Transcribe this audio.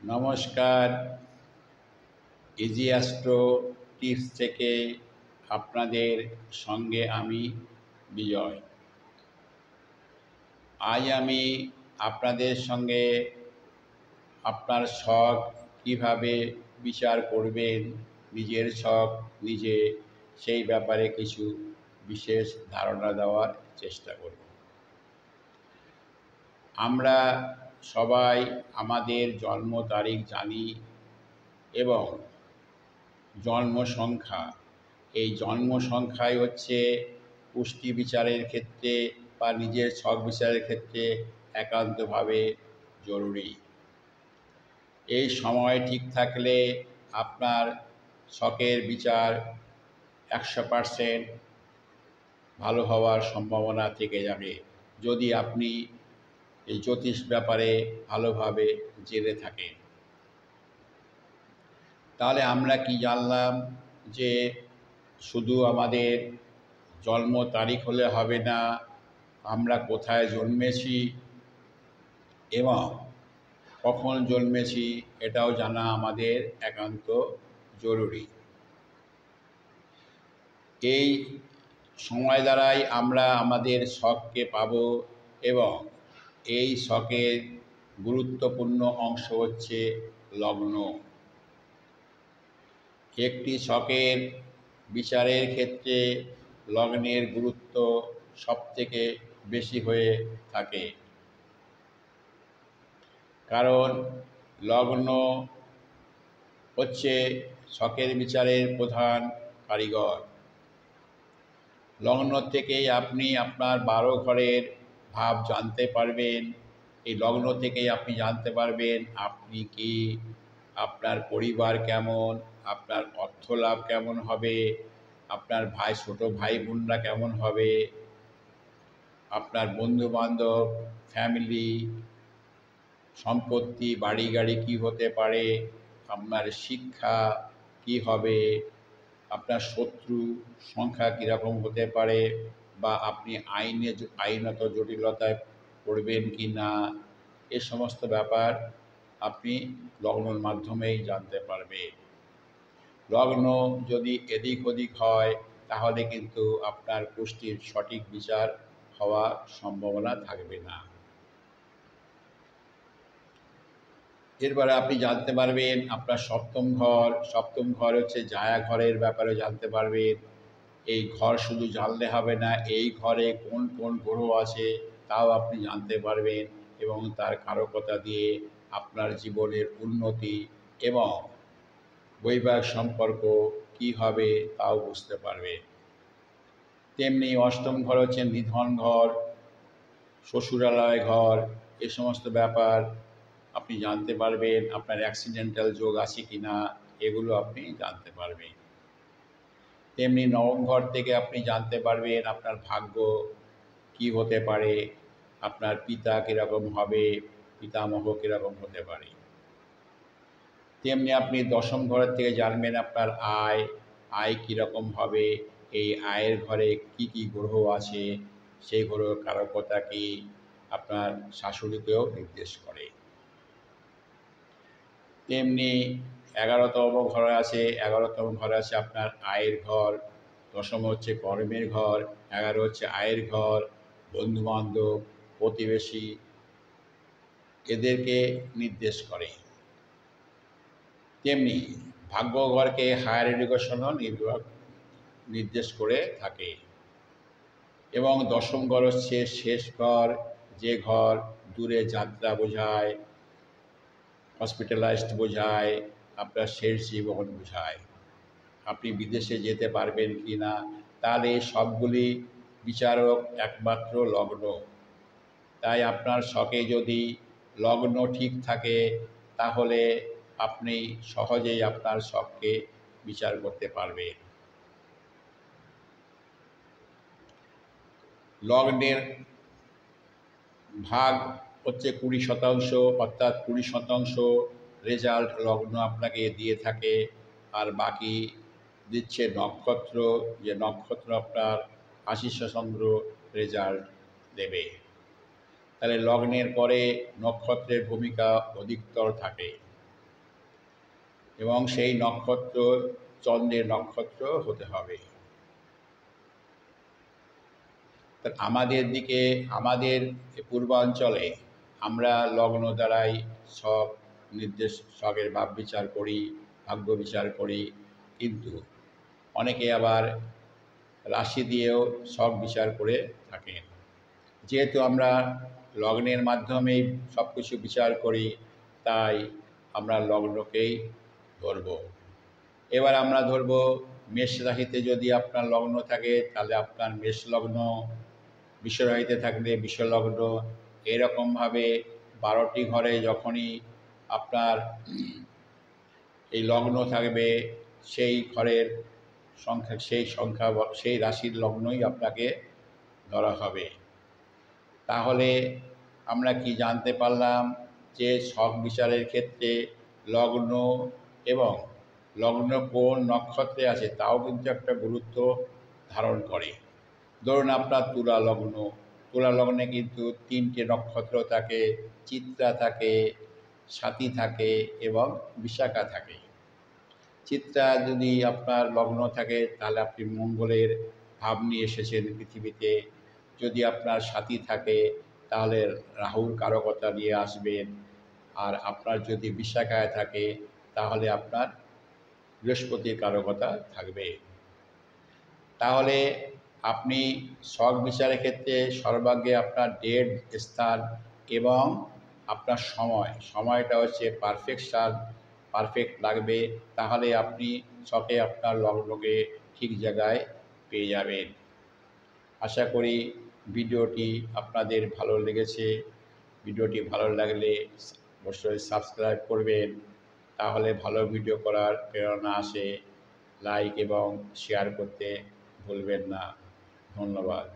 নমস্কার। Easy astro tips থেকে আপনাদের সঙ্গে আমি বিজয়। আজ আমি আপনাদের সঙ্গে আপনার শখ কীভাবে বিচার করবেন, নিজের শখ নিজে, সেই ব্যাপারে কিছু বিশেষ ধারণা দেওয়ার চেষ্টা করব। আমরা সবাই আমাদের জন্ম তারিখ জানি এবং জন্ম সংখ্যা, এই জন্ম সংখ্যাই হচ্ছে পুষ্টি বিচারের ক্ষেত্রে বা নিজের ছক বিচারের ক্ষেত্রে একান্তভাবে জরুরি। এই সময় ঠিক থাকলে আপনার ছকের বিচার 100% ভালো হওয়ার সম্ভাবনা থেকে যাবে, যদি আপনি এই জ্যোতিষ ব্যাপারে ভালোভাবে জেনে থাকেন। তাহলে আমরা কি জানলাম যে শুধু আমাদের জন্ম তারিখ হলে হবে না, আমরা কোথায় জন্মেছি এবং কখন জন্মেছি এটাও জানা আমাদের একান্ত জরুরি। এই সময় দ্বারাই আমরা আমাদের শখকে পাব এবং এই শখের গুরুত্বপূর্ণ অংশ হচ্ছে লগ্ন। একটি ছকের বিচারের ক্ষেত্রে লগ্নের গুরুত্ব সবথেকে বেশি হয়ে থাকে, কারণ লগ্ন হচ্ছে ছকের বিচারের প্রধান কারিগর। লগ্ন থেকেই আপনি আপনার 12 ঘরের ভাব জানতে পারবেন। এই লগ্ন থেকেই আপনি জানতে পারবেন আপনি কি, আপনার পরিবার কেমন, আপনার অর্থ লাভ কেমন হবে, আপনার ছোট ভাই বোনরা কেমন হবে, আপনার বন্ধুবান্ধব, ফ্যামিলি, সম্পত্তি, বাড়ি গাড়ি কী হতে পারে, আপনার শিক্ষা কি হবে, আপনার শত্রু সংখ্যা কীরকম হতে পারে, বা আপনি আইনত জটিলতায় পড়বেন কি না, এ সমস্ত ব্যাপার আপনি লগ্নর মাধ্যমেই জানতে পারবেন। লগ্ন যদি এদিক ওদিক হয় তাহলে কিন্তু আপনার পুষ্টির সঠিক বিচার হওয়ার সম্ভাবনা থাকবে না। এরপরে আপনি জানতে পারবেন আপনার সপ্তম ঘর হচ্ছে জায়া ঘরের ব্যাপারে জানতে পারবেন। এই ঘর শুধু জানলে হবে না, এই ঘরে কোন কোন গ্রহ আছে তাও আপনি জানতে পারবেন এবং তার কারকতা দিয়ে আপনার জীবনের উন্নতি এবং বৈবাহিক সম্পর্ক কী হবে তাও বুঝতে পারবেন। তেমনি অষ্টম ঘর হচ্ছে নিধন ঘর, শ্বশুরালয় ঘর, এ সমস্ত ব্যাপার আপনি জানতে পারবেন। আপনার অ্যাক্সিডেন্টাল যোগ আছে কি না এগুলো আপনি জানতে পারবেন। তেমনি নবম ঘর থেকে আপনি জানতে পারবেন আপনার ভাগ্য কি হতে পারে, আপনার পিতা কীরকম হবে, পিতামহ কীরকম হতে পারে। তেমনি আপনি দশম ঘরের থেকে জানবেন আপনার আয় কীরকম হবে, এই আয়ের ঘরে কি কি গ্রহ আছে, সেই গ্রহ কারকতা কি আপনার শাশুড়িকেও নির্দেশ করে। তেমনি 11তম ঘরে আছে আপনার আয়ের ঘর, দশম হচ্ছে কর্মের ঘর, 11 হচ্ছে আয়ের ঘর, বন্ধুবান্ধব, প্রতিবেশী, এদেরকে নির্দেশ করে। তেমনি ভাগ্যঘরকে হায়ার এডুকেশনও নির্দেশ করে থাকে। এবং দশম ঘর হচ্ছে শেষ ঘর, যে ঘর দূরে যাত্রা বোঝায়, হসপিটালাইজড বোঝায়, আপনার শেষ জীবন বোঝায়। আপনি বিদেশে যেতে পারবেন কি না, তাহলে সবগুলি বিচারক একমাত্র লগ্ন। তাই আপনার শখে যদি লগ্ন ঠিক থাকে তাহলে আপনি সহজেই আপনার শখকে বিচার করতে পারবেন। লগ্নের ভাগ হচ্ছে 20%, অর্থাৎ 20% রেজাল্ট লগ্ন আপনাকে দিয়ে থাকে, আর বাকি দিচ্ছে নক্ষত্র, যে নক্ষত্র আপনার 80% রেজাল্ট দেবে। তাহলে লগ্নের পরে নক্ষত্রের ভূমিকা অধিকতর থাকে। এবং সেই নক্ষত্র চন্দ্রের নক্ষত্র হতে হবে। তা আমাদের দিকে, আমাদের পূর্বাঞ্চলে আমরা লগ্ন দ্বারাই ছক নির্দেশ, ছকের ভাব বিচার করি, ভাগ্য বিচার করি, কিন্তু অনেকে আবার রাশি দিয়েও ছক বিচার করে থাকেন। যেহেতু আমরা লগ্নের মাধ্যমেই সব কিছু বিচার করি, তাই আমরা লগ্নকেই ধরব। এবার আমরা ধরব মেষ রাশিতে যদি আপনার লগ্ন থাকে তাহলে আপনার মেষ লগ্ন, বৃষ রাশিতে থাকলে বৃষ লগ্ন, এরকমভাবে 12টি ঘরে যখনই আপনার এই লগ্ন থাকবে, সেই ঘরের সংখ্যা, সেই রাশির লগ্নই আপনাকে ধরা হবে। তাহলে আমরা কি জানতে পারলাম যে ছক বিচারের ক্ষেত্রে লগ্ন এবং লগ্ন কোন নক্ষত্রে আছে তাও কিন্তু একটা গুরুত্ব ধারণ করে। ধরুন আপনার তুলা লগ্ন, তুলা লগ্নে কিন্তু 3টে নক্ষত্র থাকে, চিত্রা থাকে, স্বাতী থাকে এবং বিশাখা থাকে। চিত্রা যদি আপনার লগ্ন থাকে তাহলে আপনি মঙ্গলের ভাব নিয়ে এসেছেন পৃথিবীতে। যদি আপনার স্বাতী থাকে তাহলে রাহুর কারকতা নিয়ে আসবেন। আর আপনার যদি বিশাখায় থাকে তাহলে আপনার বৃহস্পতির কারকতা থাকবে। তাহলে আপনি ছক বিচারের ক্ষেত্রে সর্বাগ্রে আপনার ডেট, স্থান এবং আপনার সময়টা হচ্ছে পারফেক্ট লাগবে। তাহলে আপনি ছকে আপনার লগ্নকে ঠিক জায়গায় পেয়ে যাবেন। আশা করি ভিডিওটি আপনাদের ভালো লেগেছে। ভিডিওটি ভালো লাগলে অবশ্যই সাবস্ক্রাইব করবেন, তাহলে ভালো ভিডিও করার প্রেরণা আসে। লাইক এবং শেয়ার করতে ভুলবেন না। ধন্যবাদ।